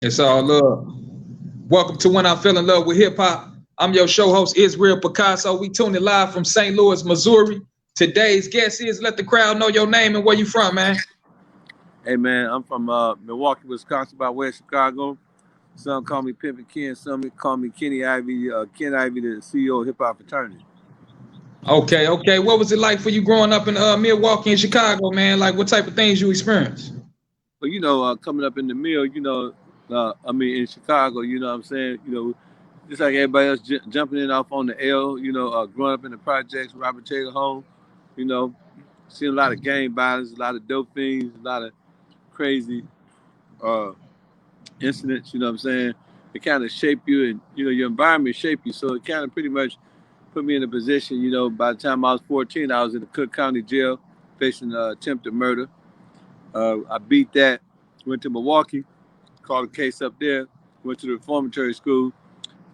It's all love. Welcome to When I Fell in Love with Hip Hop. I'm your show host, Israel Picasso. We tuning live from St. Louis, Missouri. Today's guest is let the crowd know your name and where you from, man. Hey man, I'm from Milwaukee, Wisconsin, by way of Chicago. Some call me pimpinken, some call me Kenny Ivy, Ken Ivy, the CEO of Hip Hop Fraternity. Okay. What was it like for you growing up in Milwaukee and Chicago, man? Like what type of things you experienced? But coming up in the mill, in Chicago, you know what I'm saying? Just like everybody else jumping in off on the L, growing up in the projects, Robert Taylor home, you know, seeing a lot of gang violence, a lot of dope things, a lot of crazy uh, incidents, you know what I'm saying? It kind of shape you and, your environment shape you. So it kind of pretty much put me in a position, by the time I was 14, I was in the Cook County jail facing attempted murder. I beat that, went to Milwaukee, called a case up there, went to the reformatory school.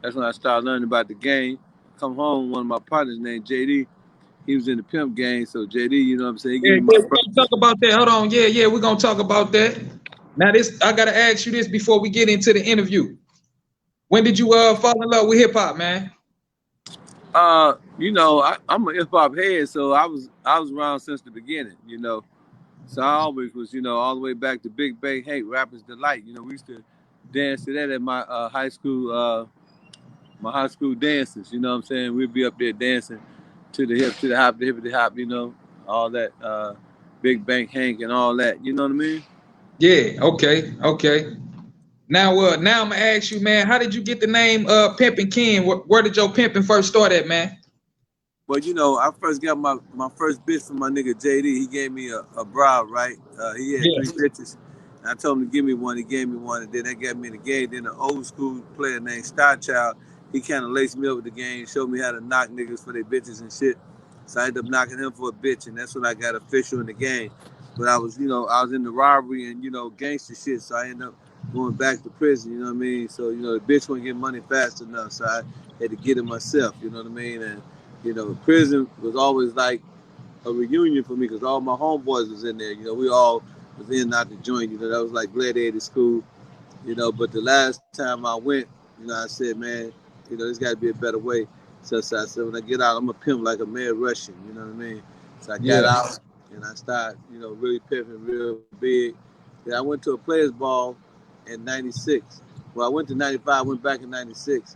That's when I started learning about the game. Come home, one of my partners named JD, he was in the pimp gang. So JD, you know what I'm saying? He Yeah, gave me my we're gonna talk about that. Hold on. Yeah, we're gonna talk about that. Now this I gotta ask you this before we get into the interview. When did you fall in love with hip hop, man? I'm a hip hop head, so I was around since the beginning. So I always was, all the way back to Big Bay Hate, Rappers Delight. We used to dance to that at my high school dances. You know what I'm saying? We'd be up there dancing to the hip, to the hop, the hip, the hop. All that Big Bang Hank and all that. You know what I mean? Yeah, okay. Now I'm gonna ask you, man, how did you get the name Pimpinken? Where did your pimping first start at, man? But I first got my first bitch from my nigga JD. He gave me a bra, right? He had Yeah. three bitches. And I told him to give me one. He gave me one, and then that got me in the game. Then an old school player named Star Child, he kind of laced me up with the game, showed me how to knock niggas for their bitches and shit. So I ended up knocking him for a bitch, and that's when I got official in the game. But I was in the robbery and gangster shit. So I ended up going back to prison. You know what I mean? So the bitch wouldn't get money fast enough, so I had to get it myself. You know what I mean? And prison was always like a reunion for me because all my homeboys was in there. We all was in out the joint. That was like gladiator school. But the last time I went, I said, man, there's got to be a better way. So I said, when I get out, I'm a pimp like a mad Russian. You know what I mean? So I got Yeah. out and I started, really pimping real big. Then I went to a players ball in '96. Well, I went to '95, went back in '96.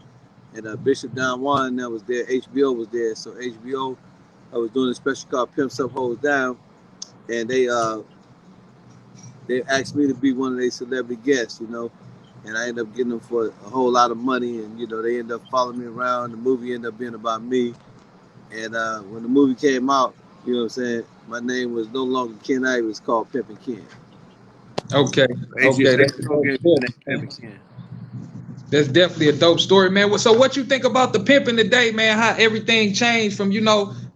And Bishop Don Juan that was there, HBO was there. So HBO I was doing a special called Pimps Up Hoes Down, and they asked me to be one of their celebrity guests. And I ended up getting them for a whole lot of money, and they ended up following me around. The movie ended up being about me, and when the movie came out, what I'm saying, my name was no longer Ken Ivey, it was called Pimpin' Ken. Okay. Okay. That's a dope story, man. That's definitely a dope story, man. So what you think about the pimping today, man? How everything changed from,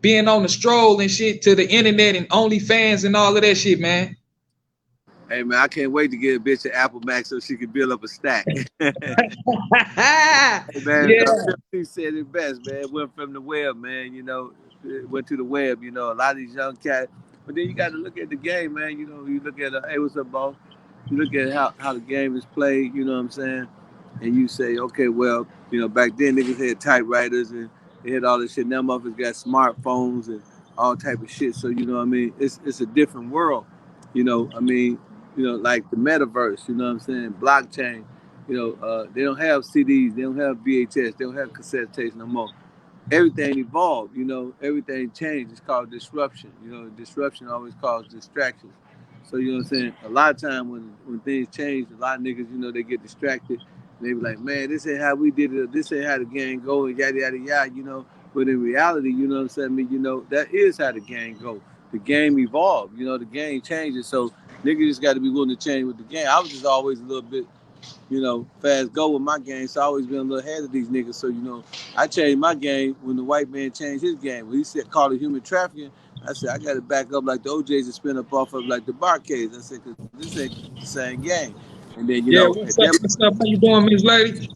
being on the stroll and shit to the internet and OnlyFans and all of that shit, man. Hey man, I can't wait to get a bitch an Apple Mac so she can build up a stack. Hey man, Yeah. he said it best, man. It went from the web, man. It went to the web. A lot of these young cats. But then you got to look at the game, man. You look at hey, what's up, boss? You look at how the game is played. You know what I'm saying? And you say, okay, well, back then niggas had typewriters and they had all this shit. Now motherfuckers got smartphones and all type of shit. So you know what I mean? It's a different world. Like the metaverse. You know what I'm saying? Blockchain. They don't have CDs, they don't have VHS, they don't have cassette tapes no more. Everything evolved, everything changed. It's called disruption. Disruption always causes distractions. So you know what I'm saying? A lot of time when things change, a lot of niggas, they get distracted. And they be like, man, this ain't how we did it, this ain't how the game go, and yada yada yada. But in reality, you know what I'm saying? That is how the game go. The game evolved, the game changes. So niggas just got to be willing to change with the game. I was just always a little bit fast go with my game. So I always been a little ahead of these niggas. So, I changed my game when the white man changed his game. When he said called it human trafficking, I said, I got to back up like the OJs and spin up off of like the barcades. I said, because this ain't the same game. And then, Yeah, at what's up? that What's point, up? How you doing, Miss Lady?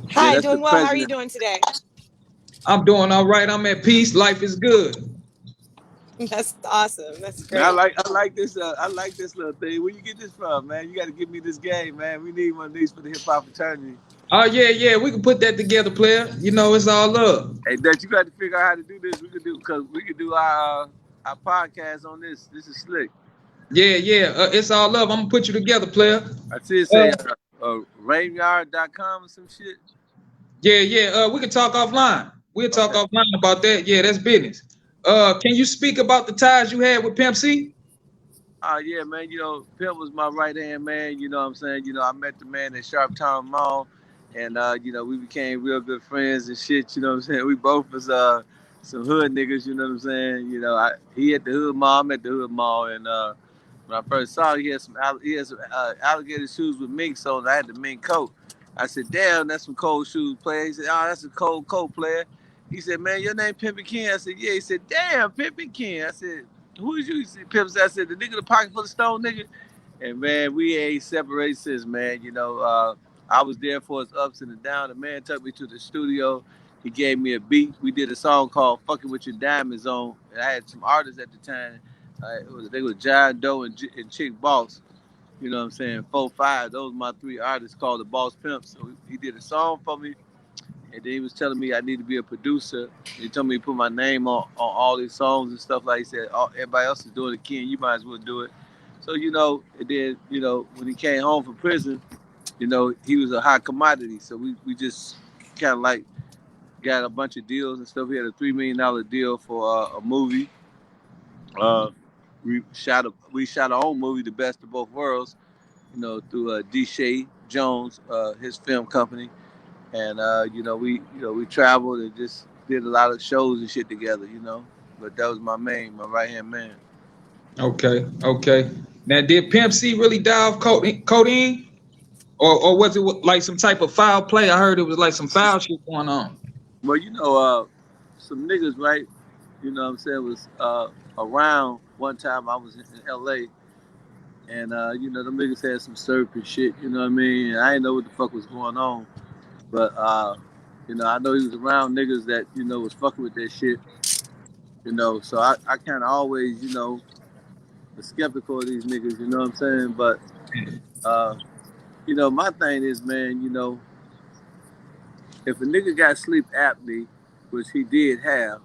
yeah, Hi, that's the doing well. How are you president. doing today? I'm doing all right. I'm at peace. Life is good. That's awesome. That's great. Man, I like this little thing. Where you get this from, man? You got to give me this game, man. We need one of these for the hip hop fraternity. Oh yeah, we can put that together, player. You know, it's all love. Hey, Dutch, you got to figure out how to do this. We could do our podcast on this. This is slick. Yeah, it's all love. I'm gonna put you together, player. I see it say rainyard.com or some shit. Yeah. We can talk offline. We'll talk offline about that. Yeah, that's business. Can you speak about the ties you had with Pimp C? Yeah, man. You know, Pimp was my right hand man. You know what I'm saying? You know, I met the man at Sharptown Mall, and you know, we became real good friends and shit. You know what I'm saying? We both was some hood niggas. You know what I'm saying? You know, he at the hood mall, I'm at the hood mall, and when I first saw him, he had some alligator shoes with mink soles. I had the mink coat. I said, "Damn, that's some cold shoes, player." He said, "Oh, that's a cold coat, player." He said, "Man, your name Pimpinken." I said, "Yeah." He said, "Damn, Pimpinken." I said, "Who is you?" He said, "Pimp." I said, "The nigga the pocket full of stone, nigga." And man, we ain't separated since, man. You know, I was there for his ups and the downs. The man took me to the studio. He gave me a beat. We did a song called "Fucking with Your Diamonds On." And I had some artists at the time. They was John Doe and Chick Boss. You know what I'm saying? 4-5. Those were my three artists called the Boss Pimps. So he did a song for me. And then he was telling me I need to be a producer. He told me to put my name on all these songs and stuff. Like he said, everybody else is doing it, Ken, you might as well do it. So, you know, and then, you know, when he came home from prison, you know, he was a hot commodity. So we just kind of like got a bunch of deals and stuff. We had a $3 million deal for a movie. We shot our own movie, The Best of Both Worlds, you know, through dutxch Jones, his film company. And you know, we traveled and just did a lot of shows and shit together, you know. But that was my right hand man. Okay. Now, did Pimp C really die off codeine, or was it like some type of foul play? I heard it was like some foul shit going on. Well, you know, some niggas, right? You know what I'm saying, was around one time I was in LA, and you know, them niggas had some syrup and shit, you know what I mean? And I didn't know what the fuck was going on. But you know, I know he was around niggas that, you know, was fucking with that shit. You know, so I kinda always, you know, was skeptical of these niggas, you know what I'm saying? But you know, my thing is, man, you know, if a nigga got sleep apnea, which he did have,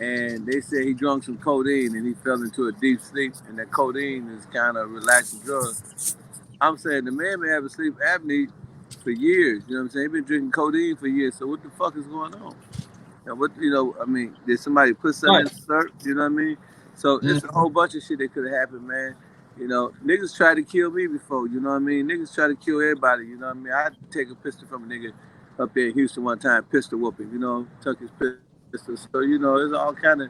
and they said he drank some codeine and he fell into a deep sleep, and that codeine is kind of a relaxing drug. I'm saying the man may have a sleep apnea for years. You know what I'm saying? He been drinking codeine for years. So what the fuck is going on? And what, you know? I mean, did somebody put something in the syrup? You know what I mean? So it's a whole bunch of shit that could have happened, man. You know, niggas tried to kill me before. You know what I mean? Niggas try to kill everybody. You know what I mean? I had to take a pistol from a nigga up there in Houston one time, pistol whooping. You know, took his pistol. So you know, there's all kind of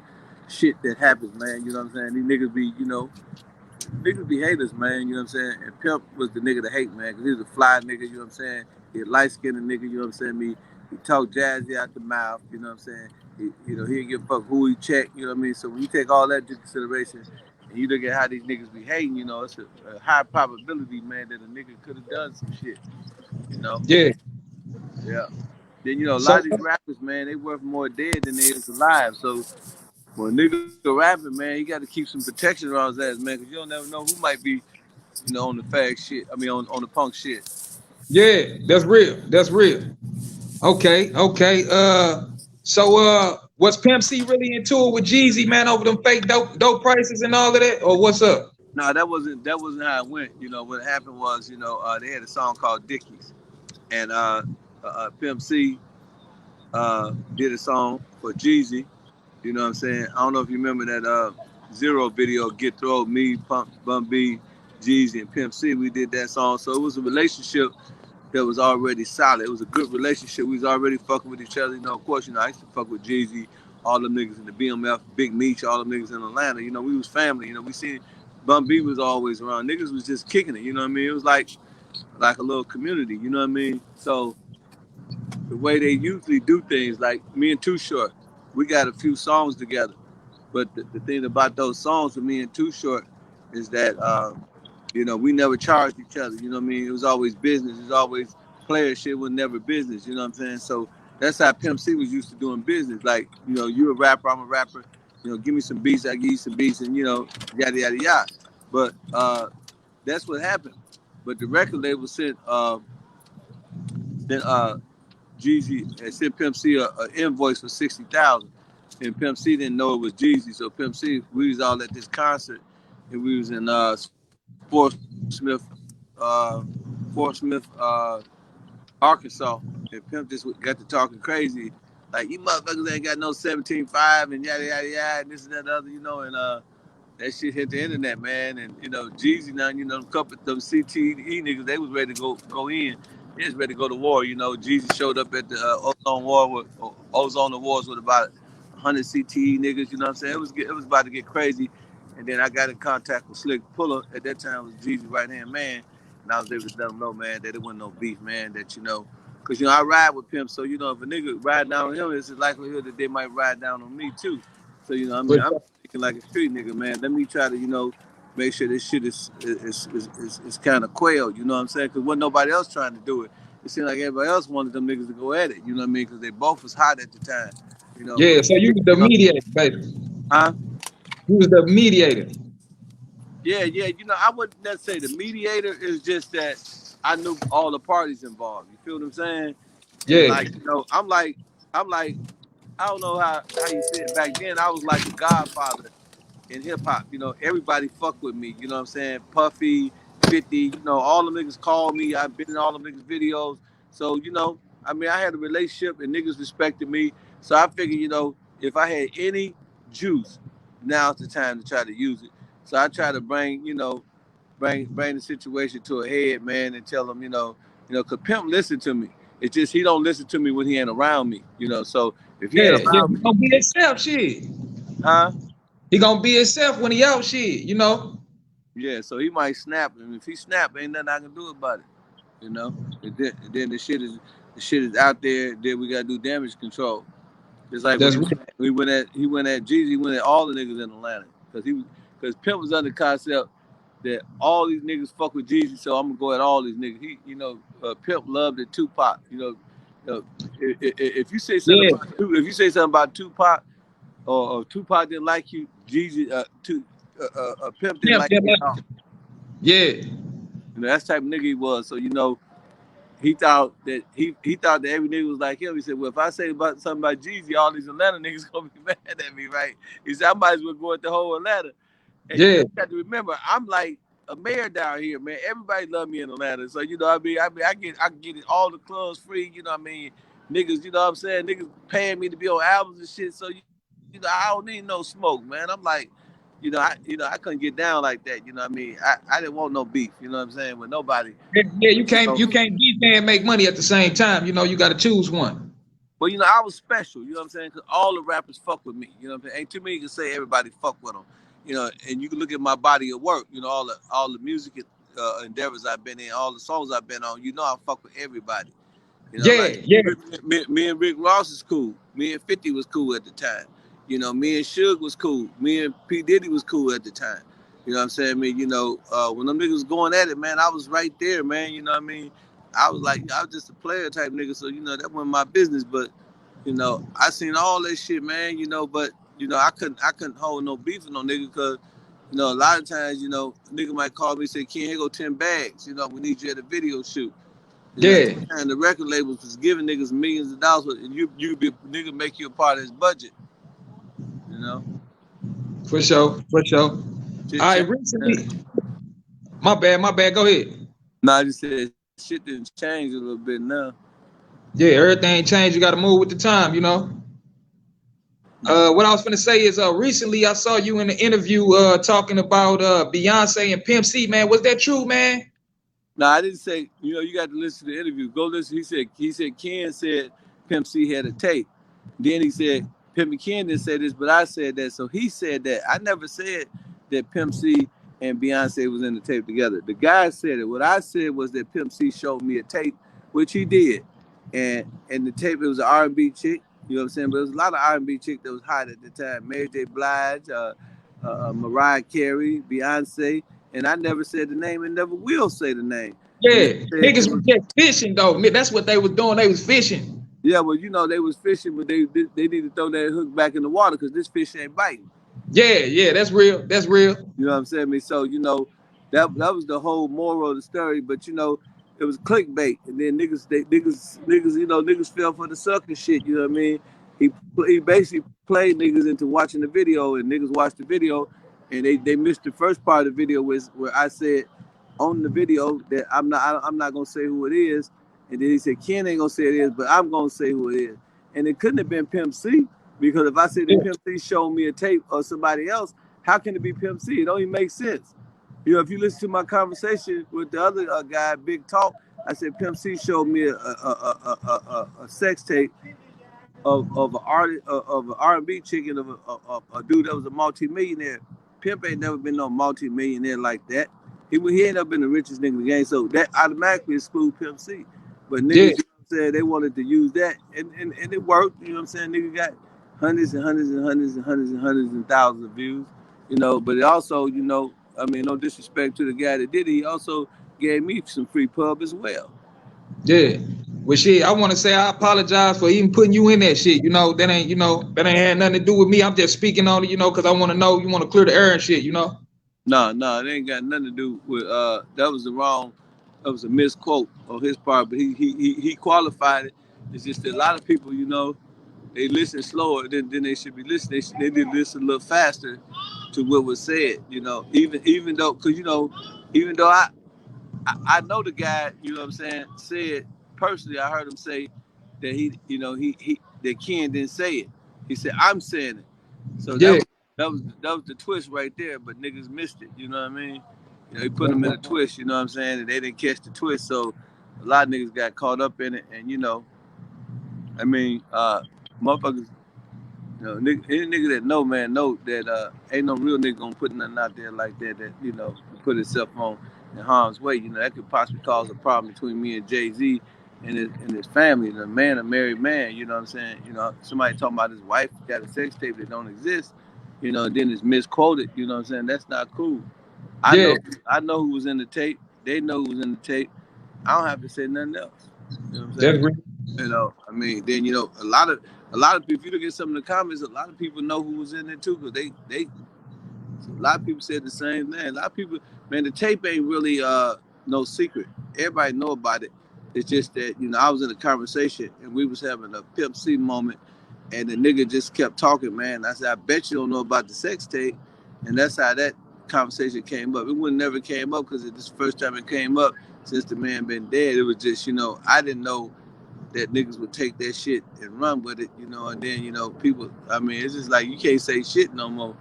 shit that happens, man. You know what I'm saying? These niggas be, you know, niggas be haters, man. You know what I'm saying? And Pimp was the nigga to hate, man, because he was a fly nigga. You know what I'm saying? He a light skinned nigga. You know what I'm saying? He talk jazzy out the mouth. You know what I'm saying? You know, he didn't give a fuck who he checked. You know what I mean? So when you take all that into consideration, and you look at how these niggas be hating, you know, it's a high probability, man, that a nigga could have done some shit. You know? Yeah. Then, you know, a lot of these rappers, man, they worth more dead than they is alive. So when a nigga rapping, man, you got to keep some protection around his ass, man, because you don't never know who might be, you know, on the fag shit. I mean, on the punk shit. Yeah, that's real. Okay. So was Pimp C really into it with Jeezy, man, over them fake dope prices and all of that, or what's up? No, that wasn't how it went. You know, what happened was, you know, they had a song called Dickies, and Pimp C did a song for Jeezy. You know what I'm saying? I don't know if you remember that Zero video, Get Throw, me, Pump, Bun B, Jeezy, and Pimp C. We did that song. So it was a relationship that was already solid. It was a good relationship. We was already fucking with each other. You know, of course, you know, I used to fuck with Jeezy, all them niggas in the BMF, Big Meech, all them niggas in Atlanta. You know, we was family. You know, we seen Bun B was always around. Niggas was just kicking it. You know what I mean? It was like a little community. You know what I mean? So the way they usually do things, like me and Too Short, we got a few songs together. But the thing about those songs with me and Too Short is that, you know, we never charged each other. You know what I mean? It was always business. It was always player shit, was never business. You know what I'm saying? So that's how Pimp C was used to doing business. Like, you know, you a rapper, I'm a rapper. You know, give me some beats, I give you some beats, and you know, yada yada yada. But that's what happened. But the record label sent Jeezy and sent Pimp C a invoice for 60,000, and Pimp C didn't know it was Jeezy. So Pimp C, we was all at this concert, and we was in Fort Smith, Arkansas, and Pimp just got to talking crazy, like you motherfuckers ain't got no 17.5 and yada yada yada, and this and that and other, you know, and that shit hit the internet, man. And you know, Jeezy now, you know, a couple of them CTE niggas, they was ready to go in. They was ready to go to war. You know, Jeezy showed up at the Ozone Awards with about 100 CTE niggas. You know what I'm saying? It was about to get crazy. And then I got in contact with Slick Puller. At that time, was Jeezy's right hand man, and I was able to let them know, man, that it wasn't no beef, man. That you know, because you know I ride with Pimp, so you know if a nigga ride down on him, it's a likelihood that they might ride down on me too. So you know, I mean, I'm thinking like a street nigga, man. Let me try to, you know, make sure this shit is kind of quailed. You know what I'm saying? Because wasn't nobody else trying to do it. It seemed like everybody else wanted them niggas to go at it. You know what I mean? Because they both was hot at the time. You know. Yeah. So you was the mediator, baby. Huh? You was the mediator. Yeah. You know, I wouldn't necessarily say the mediator. Is just that I knew all the parties involved. You feel what I'm saying? And Yeah. like, you know, I'm like, I don't know how you said it back then. I was like a godfather in hip hop. You know, everybody fuck with me. You know what I'm saying? Puffy, 50, you know, all the niggas call me. I've been in all the niggas' videos. So, you know, I mean, I had a relationship and niggas respected me. So I figured, you know, if I had any juice, now's the time to try to use it. So I try to bring, you know, bring the situation to a head, man, and tell them, cause Pimp listen to me. It's just he don't listen to me when he ain't around me, you know. So if he ain't Yeah. around He me, gonna be himself, shit. huh? He gonna be himself when he out, shit. You know. Yeah, so he might snap, and if he snap, ain't nothing I can do about it, you know. And then the shit is out there. Then we gotta do damage control. It's like when That's right. he went at Jeezy, he went at all the niggas in Atlanta, because Pimp was under the concept that all these niggas fuck with Jeezy, so I'm gonna go at all these niggas. He, you know, Pimp loved it Tupac. If you say something Yeah. about Tupac, or Tupac didn't like you, Jeezy, Pimp didn't Pimp, like yeah, you at all. yeah. You know, that's the type of nigga he was. So you know, he thought that every nigga was like him. He said, "Well, if I say something about Jeezy, all these Atlanta niggas gonna be mad at me, right?" He said, "I might as well go at the whole Atlanta." And you Yeah. got to remember, I'm like a mayor down here, man. Everybody love me in Atlanta. So you know, I get all the clubs free. You know what I mean? Niggas, you know what I'm saying? Niggas paying me to be on albums and shit. So you know, I don't need no smoke, man. I'm like, I couldn't get down like that. You know what I mean? I didn't want no beef. You know what I'm saying? With nobody. Yeah, you You can't know, you can't be there and make money at the same time. You know, you got to choose one. but you know, I was special. You know what I'm saying? Because all the rappers fuck with me. You know what I'm saying? Ain't too many can say everybody fuck with them. You know, and you can look at my body of work. You know, all the music endeavors I've been in, all the songs I've been on. You know, I fuck with everybody. You know, Yeah, like yeah, me and Rick Ross is cool. Me and 50 was cool at the time. You know, me and Suge was cool. Me and P Diddy was cool at the time. You know what I'm saying? I mean, you know, when them niggas going at it, man, I was right there, man. You know what I mean? I was like, I was just a player type nigga, so you know that wasn't my business. But you know, I seen all that shit, man. You know, but you know, I couldn't hold no beef with no nigga because you know a lot of times, you know, a nigga might call me and say, "Ken, here go 10 bags. You know, we need you at a video shoot." You know, yeah. and the record labels was giving niggas millions of dollars, and you be nigga make you a part of his budget. You know, For sure, for sure. shit I changed. recently, my bad. Go ahead. No, I just said shit didn't change a little bit now. Yeah, everything changed. You got to move with the time. You know. What I was gonna say is, recently I saw you in an interview talking about Beyonce and Pimp C. Man, was that true, man? No, I didn't say. You know, you got to listen to the interview. Go listen. He said Ken said Pimp C had a tape. Then he said Pimp Ken didn't say this, but I said that. So he said that. I never said that Pimp C and Beyonce was in the tape together. The guy said it. What I said was that Pimp C showed me a tape, which he did, and the tape, it was an R&B chick. You know what I'm saying? But there was a lot of R&B chick that was hot at the time. Mary J. Blige, Mariah Carey, Beyonce. And I never said the name and never will say the name. You know Yeah, what I'm saying? niggas was just fishing though. That's what they was doing. They was fishing. Yeah, well, you know, they was fishing, but they need to throw that hook back in the water because this fish ain't biting. Yeah, that's real. That's real. You know what I'm saying? So, you know, that was the whole moral of the story. But you know, it was clickbait, and then niggas, you know, niggas fell for the sucker shit. You know what I mean? He basically played niggas into watching the video, and niggas watched the video, and they missed the first part of the video where I said on the video that I'm not gonna say who it is, and then he said Ken ain't gonna say it is, but I'm gonna say who it is, and it couldn't have been Pimp C, because if I said that Pimp C showed me a tape of somebody else, how can it be Pimp C? It don't even make sense. You know, if you listen to my conversation with the other guy, Big Talk, I said Pimp C showed me a sex tape of an artist, of an R&B chick, and of a dude that was a multi-millionaire. Pimp ain't never been no multi-millionaire like that. He ain't never been the richest nigga in the game, so that automatically excludes Pimp C. But niggas, you know what I'm saying, they wanted to use that, and it worked. You know what I'm saying? Nigga got hundreds and hundreds and hundreds and hundreds and hundreds and thousands of views. You know, but it also, you know, I mean, no disrespect to the guy that did it, he also gave me some free pub as well. Yeah. Well, shit, I want to say I apologize for even putting you in that shit. You know, that ain't had nothing to do with me. I'm just speaking on it, you know, because I want to know, you want to clear the air and shit, you know? No, it ain't got nothing to do with, that was a misquote on his part, but he qualified it. It's just that a lot of people, you know, they listen slower than they should be listening. They need to listen a little faster to what was said, you know, even though, because, you know, even though I know the guy, you know what I'm saying, said personally, I heard him say that he that Ken didn't say it. He said, I'm saying it. So that was the twist right there, but niggas missed it, you know what I mean? You know, he put them in a twist, you know what I'm saying, and they didn't catch the twist, so a lot of niggas got caught up in it, and you know, I mean, motherfuckers, you know, any nigga that know, man, know that ain't no real nigga gonna put nothing out there like that, you know, put himself on in harm's way. You know, that could possibly cause a problem between me and Jay-Z and his family. The man, a married man, you know what I'm saying? You know, somebody talking about his wife got a sex tape that don't exist, you know, and then it's misquoted, you know what I'm saying? That's not cool. I know who was in the tape. They know who was in the tape. I don't have to say nothing else. You know what I'm saying? You know, I mean, then, you know, a lot of people, if you look at some of the comments, a lot of people know who was in it too, because a lot of people said the same thing. A lot of people, man, the tape ain't really no secret. Everybody know about it. It's just that, you know, I was in a conversation and we was having a Pimp C moment, and the nigga just kept talking, man. I said, I bet you don't know about the sex tape, and that's how that conversation came up. It would never came up because this first time it came up since the man been dead. It was just, you know, I didn't know that niggas would take that shit and run with it, you know, and then, you know, people, I mean, it's just like, you can't say shit no more.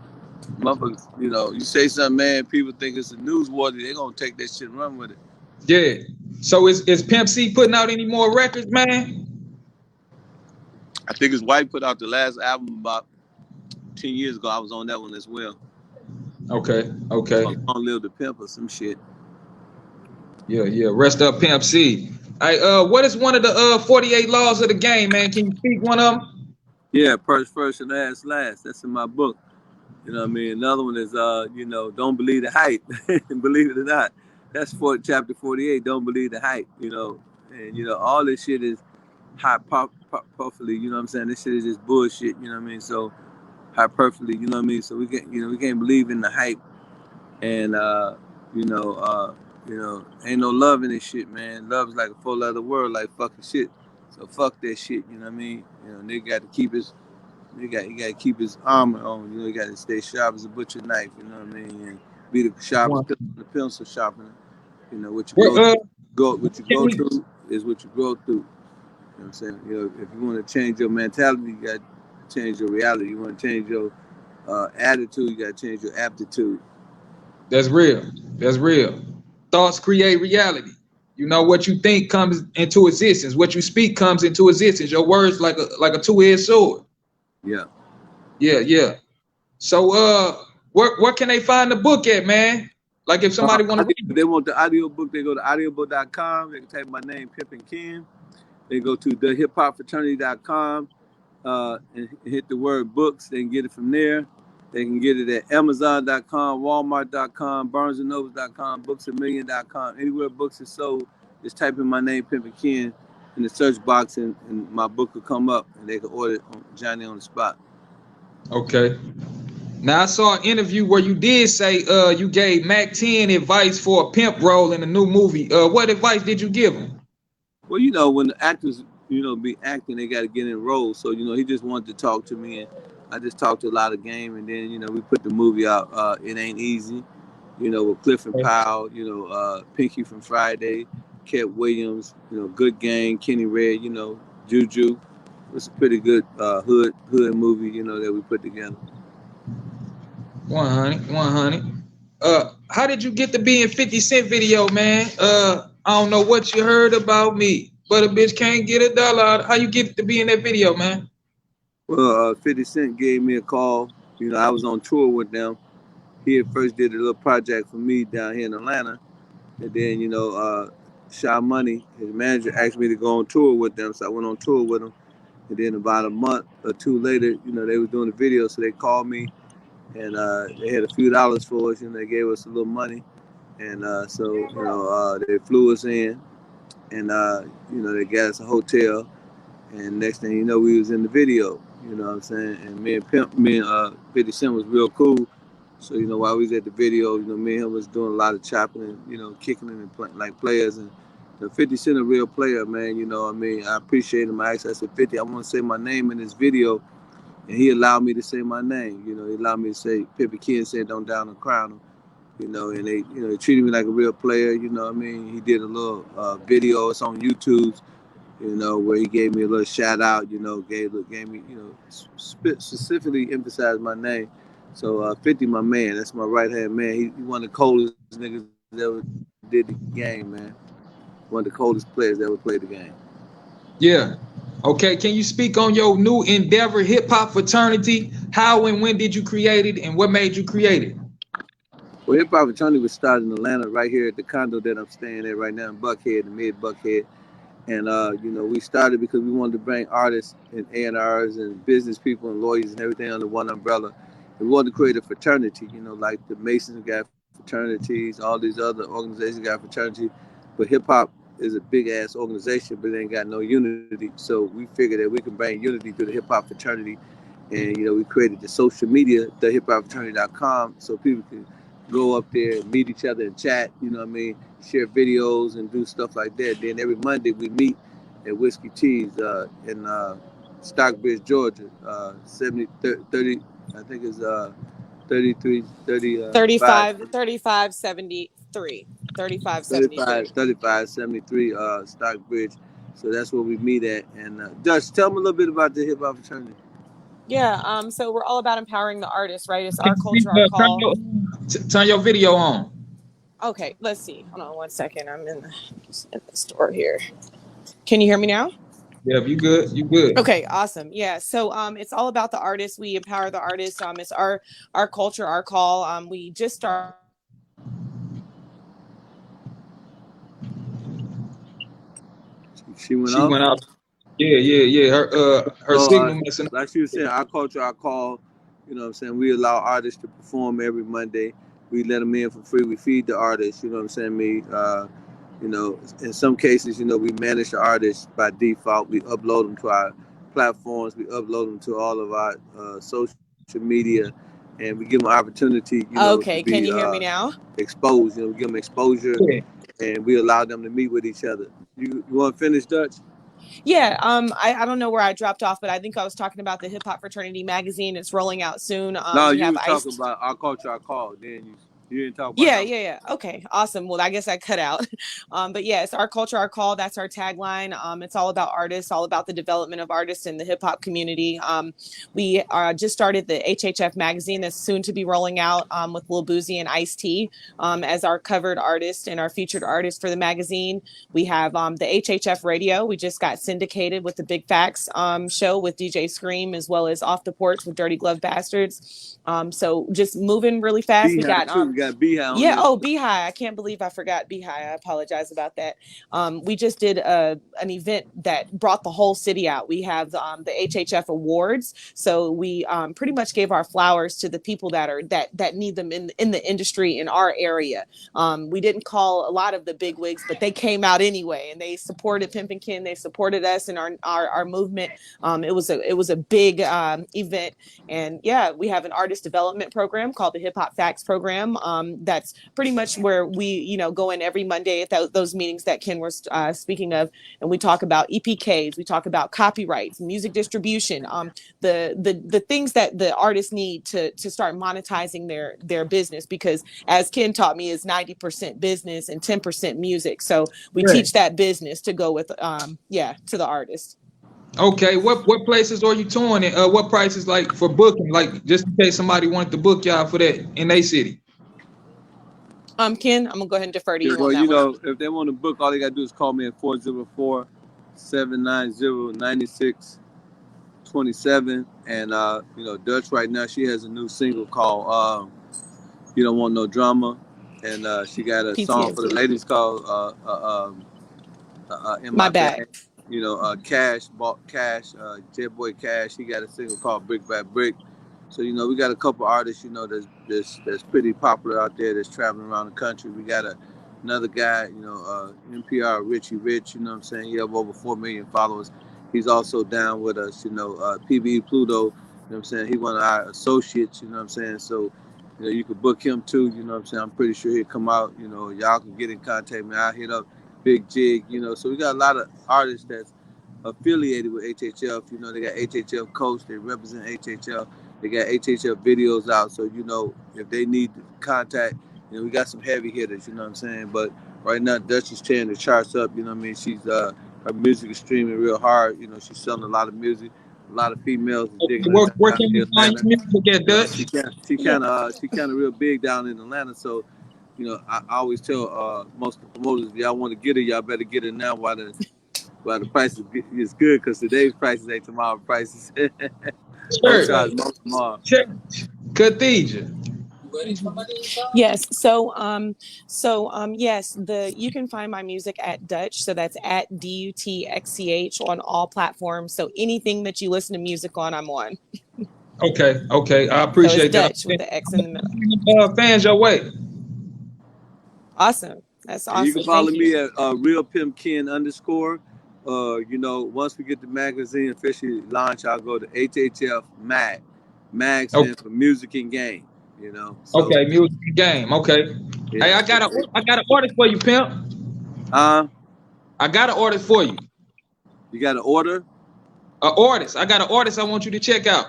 Motherfuckers, you know, you say something, man, people think it's a newsworthy, they gonna take that shit and run with it. Yeah. So is Pimp C putting out any more records, man? I think his wife put out the last album about 10 years ago. I was on that one as well. Okay. Long Live the Pimp or some shit. Yeah. Rest up, Pimp C. What is one of the 48 laws of the game, man? Can you speak one of them? Yeah, first and last. That's in my book. You know what I mean? Another one is, you know, don't believe the hype. Believe it or not. That's chapter 48, don't believe the hype, you know. And, you know, all this shit is hyperbole, you know what I'm saying? This shit is just bullshit, you know what I mean? So, hyperbole, you know what I mean? So, we can't believe in the hype. And, you know, ain't no love in this shit, man. Love is like a four-letter word, like fucking shit. So, fuck that shit, you know what I mean? You know, nigga got to keep his... He got to keep his armor on. You know, he got to stay sharp as a butcher knife. You know what I mean? And be the sharpest the pencil sharpener. You know what you go through is what you go through. You know what I'm saying? You know, if you want to change your mentality, you got to change your reality. You want to change your attitude, you got to change your aptitude. That's real. Thoughts create reality. You know, what you think comes into existence. What you speak comes into existence. Your words like a two-edged sword. Yeah. So, where can they find the book at, man? Like if somebody want to read it. If they want the audio book, they go to audiobook.com. They can type my name, pimpinken. They go to thehiphopfraternity.com and hit the word books. They can get it from there. They can get it at amazon.com, walmart.com, barnesandnobles.com, booksamillion.com. Anywhere books are sold, just type in my name, pimpinken, in the search box, and my book will come up, and they can order it on Johnny on the spot. Okay. Now I saw an interview where you did say you gave Mac 10 advice for a pimp role in a new movie. What advice did you give him? Well, you know, when the actors, you know, be acting, they got to get in roles. So, you know, he just wanted to talk to me, and I just talked a lot of game, and then, you know, we put the movie out, It Ain't Easy, you know, with Cliff and Powell, you know, Pinky from Friday, Ket Williams, you know, Good Gang, Kenny Red, you know, Juju. It's a pretty good hood movie, you know, that we put together. 100. How did you get to be in 50 Cent video, man? I don't know what you heard about me, but a bitch can't get $1. How you get to be in that video, man? Well, 50 Cent gave me a call. You know, I was on tour with them. He at first did a little project for me down here in Atlanta. And then, you know, Sha Money, his manager, asked me to go on tour with them. So I went on tour with them. And then about a month or two later, you know, they were doing the video. So they called me, and they had a few dollars for us, and they gave us a little money. And so, you know, they flew us in, and, you know, they got us a hotel. And next thing you know, we was in the video, you know what I'm saying? And me and 50 Cent was real cool. So, you know, while we was at the video, you know, me and him was doing a lot of chopping and, you know, kicking and like players. And the 50 Cent a real player, man, you know what I mean? I appreciate him. I said, 50, I want to say my name in this video. And he allowed me to say my name. You know, he allowed me to say, pimpinken said, don't down and crown him. You know, and they, you know, they treated me like a real player, you know what I mean? He did a little video, it's on YouTube, you know, where he gave me a little shout out, you know, gave me, you know, specifically emphasized my name. So 50, my man, that's my right hand man. He one of the coldest niggas that ever did the game, man. One of the coldest players that ever played the game. Yeah. Okay, can you speak on your new endeavor, hip hop fraternity? How and when did you create it, and what made you create it? Well, hip hop fraternity was started in Atlanta, right here at the condo that I'm staying at right now in Buckhead, the mid Buckhead. And, you know, we started because we wanted to bring artists and A&Rs and business people and lawyers and everything under one umbrella. We wanted to create a fraternity, you know, like the Masons got fraternities, all these other organizations got fraternity. But hip-hop is a big-ass organization, but it ain't got no unity. So we figured that we can bring unity to the hip-hop fraternity. And, you know, we created the social media, the hiphopfraternity.com, so people can go up there and meet each other and chat, you know what I mean, share videos and do stuff like that. Then every Monday we meet at Whiskey Cheese in Stockbridge, Georgia, 30, I think it's 33, 30, 3573. 3573 Stockbridge. So that's where we meet at. And dutxch, tell me a little bit about the hip hop fraternity. Yeah, so we're all about empowering the artists, right? It's our culture, our call. Turn your video on. Okay, let's see. Hold on 1 second. I'm in the store here. Can you hear me now? Yeah, you good. You good. Okay, awesome. Yeah, so it's all about the artists. We empower the artists. It's our culture, our call. We just started. She went out. Yeah. Her signal messing up. Like she was saying, our culture, our call. You know what I'm saying? We allow artists to perform every Monday. We let them in for free. We feed the artists. You know what I'm saying? You know, in some cases, you know, we manage the artists by default. We upload them to our platforms. We upload them to all of our social media, and we give them opportunity. You know, okay, to be, can you hear me now? Exposed. You know, we give them exposure, and we allow them to meet with each other. You want to finish, dutxch? Yeah, I don't know where I dropped off, but I think I was talking about the Hip Hop Fraternity magazine. It's rolling out soon. No, you were talking about our culture, our call. Then you didn't talk about yeah. Okay, awesome. Well, I guess I cut out. But yeah, it's our culture, our call. That's our tagline. It's all about artists, all about the development of artists in the hip hop community. We just started the HHF magazine that's soon to be rolling out with Lil Boozy and Ice-T as our covered artist and our featured artist for the magazine. We have the HHF radio. We just got syndicated with the Big Facts show with DJ Scream, as well as Off the Porch with Dirty Glove Bastards. So just moving really fast. We got got Beehive on Yeah. there. Oh, Beehive. I can't believe I forgot Beehive. I apologize about that. We just did an event that brought the whole city out. We have the HHF Awards. So we pretty much gave our flowers to the people that need them in the industry in our area. We didn't call a lot of the big wigs, but they came out anyway, and they supported Pimpinken. They supported us in our movement. It was a big event, and yeah, we have an artist development program called the Hip Hop Facts Program. That's pretty much where we go in every Monday at those meetings that Ken was speaking of, and we talk about EPKs, we talk about copyrights, music distribution, the things that the artists need to start monetizing their business, because as Ken taught me, is 90% business and 10% music. So we teach that business to go with to the artist. Okay, what places are you touring at? What prices like for booking? Like just in case somebody wanted to book y'all for that in their city. Ken, I'm gonna go ahead and defer to you. Well, on that one. if they want to book, all they gotta do is call me at 404-790-9627. And Dutch right now, she has a new single called "You Don't Want No Drama," and she got a song for the ladies called "In My Bag." Cash, Jet Boy Cash. He got a single called "Brick by Brick." So we got a couple artists that's pretty popular out there that's traveling around the country. We got another guy, NPR Richie Rich. You know what I'm saying? He have over 4 million followers. He's also down with us. PBE Pluto. You know what I'm saying? He one of our associates. You know what I'm saying? So you could book him too. You know what I'm saying? I'm pretty sure he'll come out. Y'all can get in contact with me. I'll hit up Big Jig. So we got a lot of artists that's affiliated with HHF. They got HHF Coach. They represent HHF. They got HHF videos out, so if they need to contact, we got some heavy hitters, you know what I'm saying? But right now, Dutch is tearing the charts up, you know what I mean? She's her music is streaming real hard, she's selling a lot of music, a lot of females. Where can you find music at, Dutch? She kind of real big down in Atlanta, so I always tell most of the promoters, if y'all want to get her, y'all better get her now while the price is good, because today's prices ain't tomorrow's prices. Sure. Khadija. Yes. So yes, you can find my music at dutxch. So that's at dutxch on all platforms. So anything that you listen to music on, I'm on. Okay. I appreciate that. dutxch with the X in the middle. Fans your way. Awesome. That's awesome. And you can follow me at Real Pimpkin _. Once we get the magazine officially launched, I'll go to HHF Mag. Mag stands for Music and Game. So, okay, Music and Game. Okay. Yeah. Hey, I got an order for you, Pimp. I got an order for you. You got an order? An artist. I got an artist I want you to check out.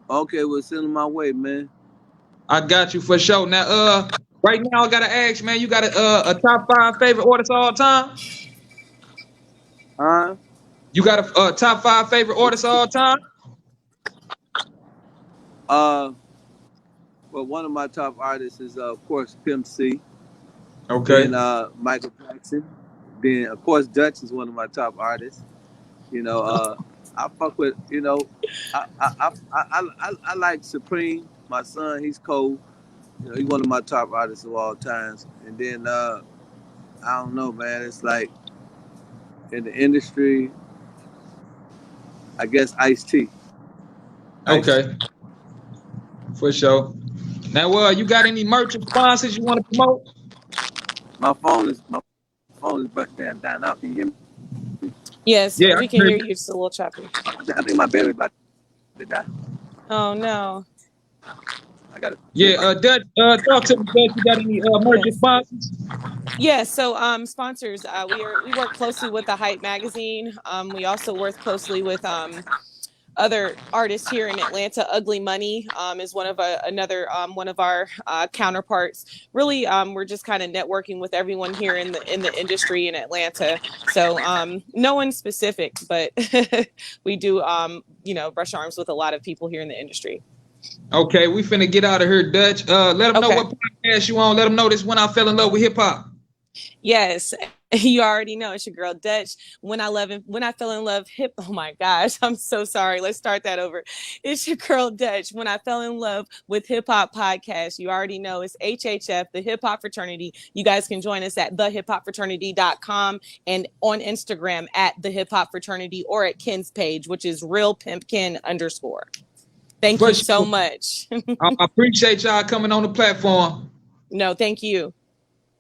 Okay, well, send them my way, man. I got you for sure. Now, right now I gotta ask, man. You got a top 5 favorite artists all time? You got a top 5 favorite artists all time? Well, one of my top artists is of course Pimp C. Okay. Then Michael Jackson. Then of course Dutch is one of my top artists. I fuck with I like Supreme. My son, he's cold. He's one of my top artists of all times. And then I don't know, man. It's like in the industry, I guess Ice-T. Okay. For sure. Now, you got any merch or sponsors you want to promote? My phone is busted down. Now, can you hear me? Yes, yeah, we can hear you. It's a little choppy. I think my battery about to die. Oh no. I got it. Yeah, Dutch, talk to me, Dutch. You got any merch or sponsors? Yeah, so sponsors, we work closely with the Hype magazine. We also work closely with other artists here in Atlanta. Ugly Money is one of our counterparts. Really, we're just kind of networking with everyone here in the industry in Atlanta. So no one specific, but we do brush arms with a lot of people here in the industry. Okay, we finna get out of here, Dutch. Let them know what podcast you on. Let them know this when I fell in love with hip hop. Yes, you already know it's your girl Dutch. When I fell in love, oh my gosh, I'm so sorry. Let's start that over. It's your girl Dutch. When I fell in love with hip hop podcast, you already know it's HHF, the Hip Hop Fraternity. You guys can join us at thehiphopfraternity.com and on Instagram at the Hip Hop Fraternity or at Ken's page, which is real_pimpken_. Thank you so much. I appreciate y'all coming on the platform. No, thank you.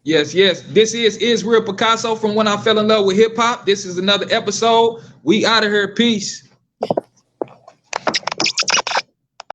Yes. This is Israel Picasso from When I Fell in Love with Hip Hop. This is another episode. We out of here. Peace.